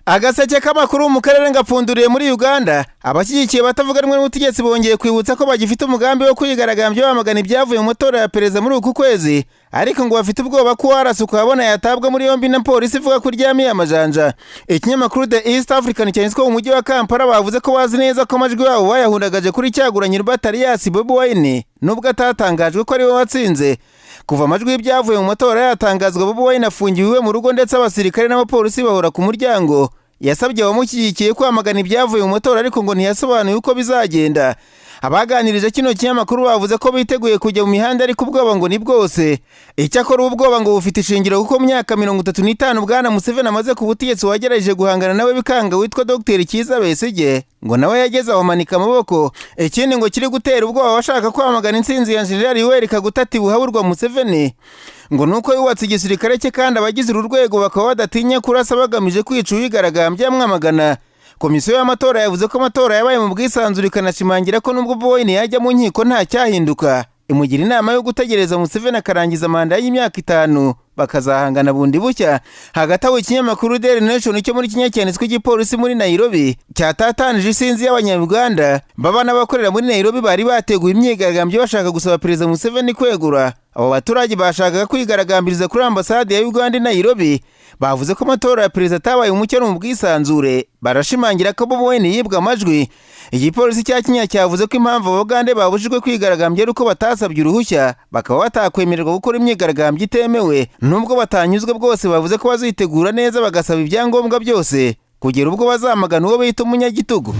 Agaseke k'amakuru mu karere ngapfunduriye muri Uganda, abashyigikiye batavuga rumwe n'ubutegetsi bongeye kwibutsa ko bagifite umugambi wo kwigaragambya bamagana ibyavuye mu matora ya perezida muri uku kwezi, ariko ngo bafite ubwoba ko uwarasuka abona yatabwa muri yombi na polisi ivuga ko ryamiye amajanja. Ikinyamakuru The East African cyanditswe mu mujyi wa Kampala bavuze ko bazi neza ko amajwi yabo bayahundagaje kuri Kyagulanyi Rwatarias Bobi Wine nubwo atatangajwe ko ari we watsinze. Kuva amajwi y'ibyavuye mu matora yatangazwa, Bobi Wine afungiwe iwe mu rugo ndetse abasirikare n'abapolisi bahora ku muryango. Yasabye abamushyigikiye kwamagana ibyavuye mu matora ariko ngo ntiyasobanuye uko bizagenda. Abaganirije kino kinyamakuru bavuze ko biteguye kujya mu mihanda ariko ubwoba ngo ni bwose. Icyakora ubwoba ngo bufite ishingiro kuko mu myaka 35 Bwana Museveni amaze ku butegetsi wagerageje guhangana nawe bikanga witwa Dr Kizza Besigye ngo nawe yageze aho amanika amaboko. Ikindi ngo kiri gutera ubwoba bashaka kwamagana intsinzi ya General Yoweri Kaguta ati buhaburwa Museveni ngo nuko yubatse igisirikare cye kandi abagize uru rwego bakaba badatinya kurasa bagamije kwica uwigaragambya mwamagana. Komisiyo y'amatora yavuze ko amatora yabaye mu bwisanzure ikanashimangira ko nubwo Bobi Wine yajya mu nkiko nta cyahinduka. Imugira inama yo gutegereza Museveni akarangiza manda y'imyaka 5 bakazahangana bundi bucya. Hagati aho ikinyamakuru Daily Nation cyo muri Kenya cyanditswe igipolisi muri Nairobi cyatatanije isinzi y'Abanyarwanda baba n'abakorera muri Nairobi bari bateguye imyigaragambyo bashaka gusaba perezida Museveni kwegura. Abo baturage bashakaga kwigaragambiriza kuri ambasade ya Uganda i Nairobi. Bavuze ko amatora ya perezida atabaye umucyo no mu bwisanzure, barashimangira ko Bobi Wine yibwa amajwi. Igipolisi cya Kenya cyavuze ko impamvu Abagande babujijwe kwigaragambya ari uko batasabye uruhushya, bakaba batakwemererwa gukora imyigaragambyo itemewe. Nubwo batanyuzwe bwose bavuze ko bazitegura neza bagasaba ibyangombwa byose kugera ubwo bazamagana uwo bita umunyagitugu.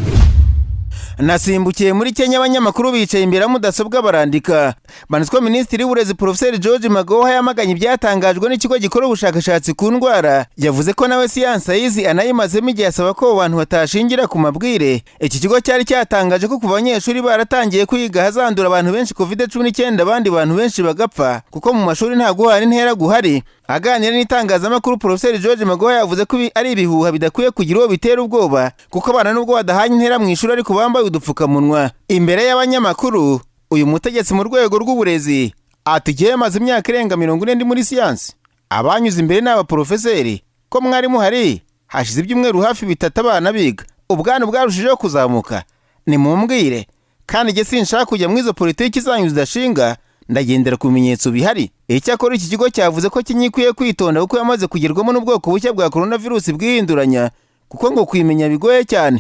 Nasimbukiye muri Kenya, abanyamakuru bicaye imbere mudasobwa barandika. Banitswe Minisitiri w'Uburezi Professor George Magoha yamaganye ibyatangajwe n'ikigo gikora ubushakashatsi ku ndwara. Yavuze ko nawe siyansi ayizi anayimazemo igihe asaba ko abantu batashingira ku mabwire. Iki kigo cyari cyatangaje ko kuva abanyeshuri baratangiye kwiga hazandura abantu benshi COVID-19 abandi bantu benshi bagapfa kuko mu mashuri nta guhana intera guhari. Aganira n'itangazamakuru, Professor George Magoha yavuze ko ari ibihuha bidakwiye kugira uwo bitera ubwoba kuko abana nubwo badahanye intera mu ishuri ariko bambaye udupfukamunwa. Imbere y'abanyamakuru, uyu mutegetsi mu rwego rw'uburezi ati giye maze imyaka irenga 40 ndi muri siyansi. Abanyuze imbere n'abaprofeseri ko mwari muhari hashize ibyumweru hafi 3 abana biga, ubwana bwarushijeho kuzamuka. Ni mumbwire kandi nge sinshaka kujya mu izo politiki zanyu zidashinga, ndagendera ku bimenyetso bihari. Icyakora iki kigo cyavuze ko kinyikwiye kwitonda kuko yamaze kugerwamo n'ubwoko bushya bwa coronavirus bwihinduranya kuko ngo kwimenya bigoye cyane.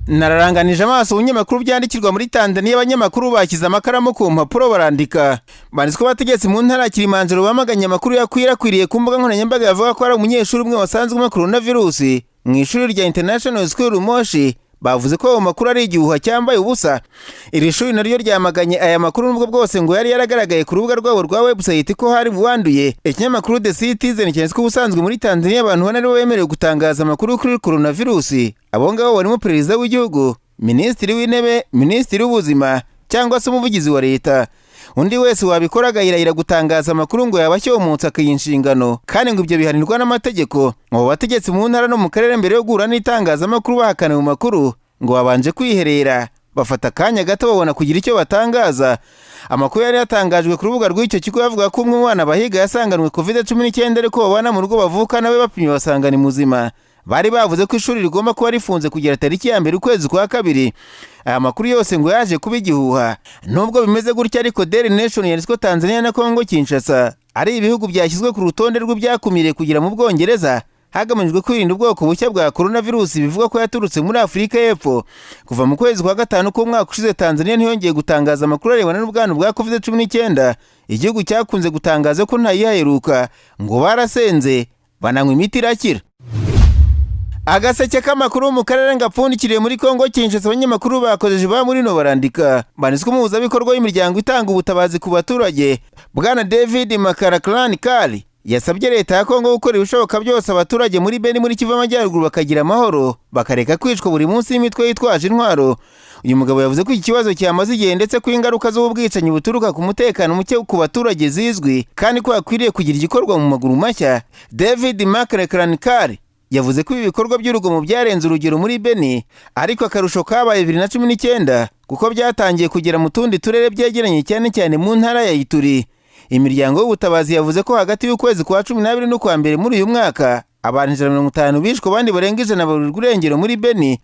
Nararanganije amaso ubunyamakuru byandikirwa muri Tanzania. Abanyamakuru bakiza amakaramu ku mpapuro barandika. Banditswe abategetsi mu ntara ya Kilimanjaro bamaganye amakuru yakwirakwiriye ku mbuga nkoranyambaga yavuga ko ari umunyeshuri umwe wasanzwe coronavirus mu ishuri rya International School Moshi. Bavuze ko ayo makuru ari igihuha cyambaye ubusa. Iri shuri naryo ryamaganye aya makuru nubwo bwose ngo yari yaragaragaye ku rubuga rwabo rwa website ko hari buwanduye. Ikinyamakuru The Citizen cyanditswe ubusanzwe muri Tanzania abantu bane aribo bemerewe gutangaza amakuru kuri coronavirus. Abo ngabo barimo perezida w'igihugu, minisitiri w'intebe, minisitiri w'ubuzima cyangwa se umuvugizi wa leta. Undi wese wabikora agahirahira gutangaza amakuru ngo yabashyomutse akayinshingano kandi ngo ibyo bihanirwa n'amategeko. Mu bategetsi mu ntara no mu karere mbere yo guhura n'itangazamakuru bahakana mu makuru ngo babanje kwiherera bafata akanya gato babona kugira icyo batangaza. Amakuru yari yatangajwe ku rubuga rw'icyo kigo yavuga ko umwe mu bana bahiga yasanganwe COVID-19 ariko babana mu rugo bavuka nawe bapimye basanga ni muzima. Bari bavuze ko ishuri rigomba kuba rifunze kugera tariki ya 1 ukwezi kwa 2. Aya makuru yose ngo yaje kuba igihuha. Nubwo bimeze gutya ariko Daily Nation yanditswe Tanzania na Kongo Kinshasa ari ibihugu byashyizwe ku rutonde rw'ibyakumiriye kugira mu Bwongereza hagamijwe kwirinda ubwoko bushya bwa coronavirus bivuga ko yaturutse muri Afurika y'Epfo. Kuva mu kwezi kwa 5 k'umwaka ushize Tanzania ntiyongeye gutangaza amakuru arebana n'ubwandu bwa COVID-19. Igihugu cyakunze gutangaza ko ntayihaheruka ngo barasenze bananywa imiti irakira. Agaseke k'amakuru mu karere ngapfundikiriye muri Kongo Kinshasa, abanyamakuru bakojeje ba muri no barandika. Banditswe umuhuzabikorwa w'imiryango itanga ubutabazi ku baturage Bwana David Makaraklani Kali yasabye leta ya Kongo gukora ibishoboka byose abaturage muri Beni muri Kivu Amajyaruguru bakagira amahoro bakareka kwicwa buri munsi y'imitwe yitwaje intwaro. Uyu mugabo yavuze ko iki kibazo cyamaze igihe ndetse ko ingaruka z'ubwicanyi buturuka ku mutekano muke ku baturage zizwi kandi ko hakwiriye kugira igikorwa mu maguru mashya. David Makaraklani Kali yavuze ko ibi bikorwa by'urugomo byarenze urugero muri Beni ariko akarusho kabaye 2019 kuko byatangiye kugera mu tundi turere byegeranye cyane cyane mu ntara ya Ituri. Imiryango y'ubutabazi yavuze ko hagati y'ukwezi kwa 12 no kwa mbere muri uyu mwaka abantu 150 bishwe abandi barenga 100 baburirwa irengero muri Beni